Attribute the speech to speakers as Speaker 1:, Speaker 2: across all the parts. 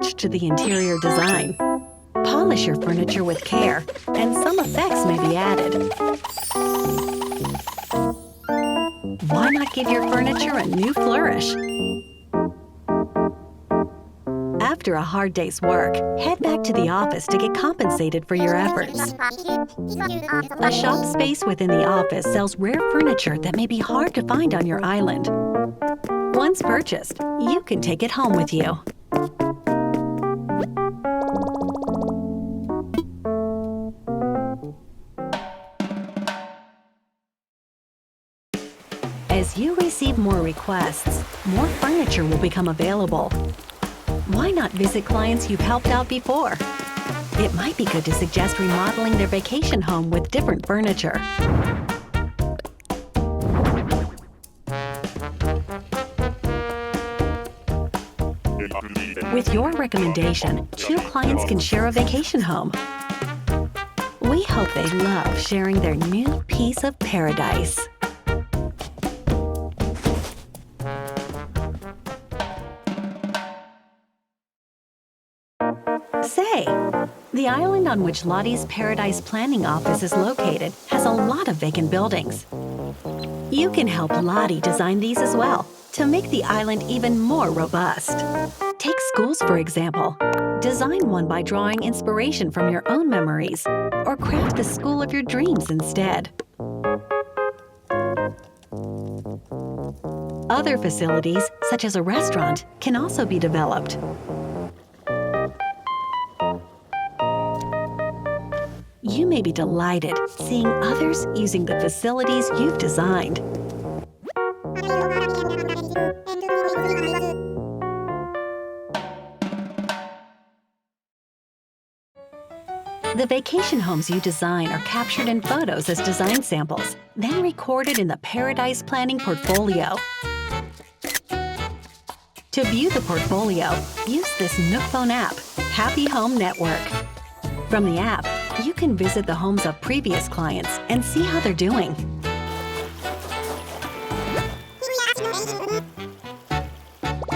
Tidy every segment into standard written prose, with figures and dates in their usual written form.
Speaker 1: touch to the interior design. Polish your furniture with care, and some effects may be added. Why not give your furniture a new flourish? After a hard day's work, head back to the office to get compensated for your efforts. A shop space within the office sells rare furniture that may be hard to find on your island. Once purchased, you can take it home with you. As you receive more requests, more furniture will become available. Why not visit clients you've helped out before? It might be good to suggest remodeling their vacation home with different furniture. With your recommendation, 2 clients can share a vacation home. We hope they love sharing their new piece of paradise. Say, the island on which Lottie's Paradise Planning Office is located has a lot of vacant buildings. You can help Lottie design these as well to make the island even more robust. Take schools, for example. Design one by drawing inspiration from your own memories, or craft the school of your dreams instead. Other facilities, such as a restaurant, can also be developed. You may be delighted seeing others using the facilities you've designed. The vacation homes you design are captured in photos as design samples, then recorded in the Paradise Planning portfolio. To view the portfolio, use this Nook Phone app, Happy Home Network. From the app, you can visit the homes of previous clients and see how they're doing.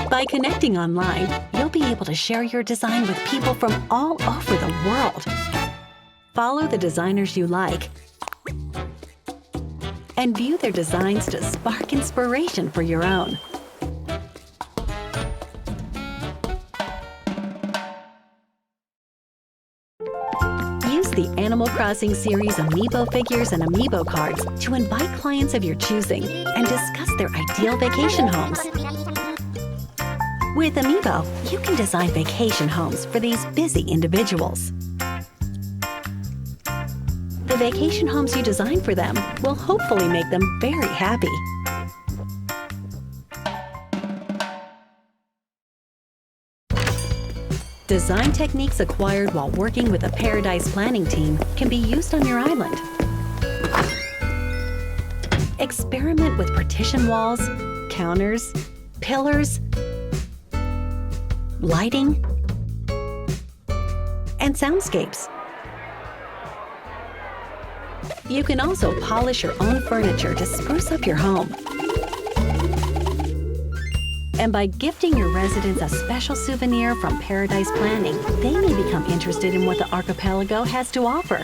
Speaker 1: By connecting online, you'll be able to share your design with people from all over the world. Follow the designers you like and view their designs to spark inspiration for your own. Use the Animal Crossing series Amiibo figures and Amiibo cards to invite clients of your choosing and discuss their ideal vacation homes. With Amiibo, you can design vacation homes for these busy individuals. The vacation homes you design for them will hopefully make them very happy. Design techniques acquired while working with a Paradise Planning team can be used on your island. Experiment with partition walls, counters, pillars, lighting, and soundscapes. You can also polish your own furniture to spruce up your home. And by gifting your residents a special souvenir from Paradise Planning, they may become interested in what the archipelago has to offer.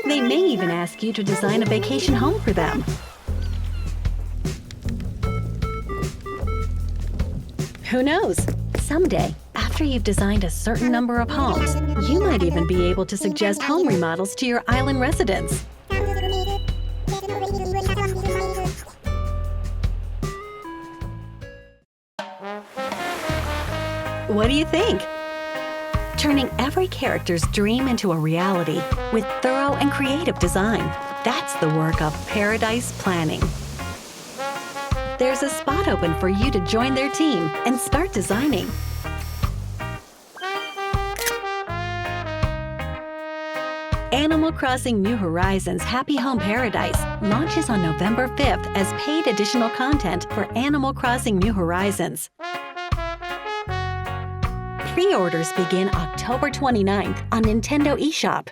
Speaker 1: They may even ask you to design a vacation home for them. Who knows? Someday, after you've designed a certain number of homes, you might even be able to suggest home remodels to your island residents. What do you think? Turning every character's dream into a reality with thorough and creative design. That's the work of Paradise Planning. There's a spot open for you to join their team and start designing. Animal Crossing New Horizons Happy Home Paradise launches on November 5th as paid additional content for Animal Crossing New Horizons. Pre-orders begin October 29th on Nintendo eShop.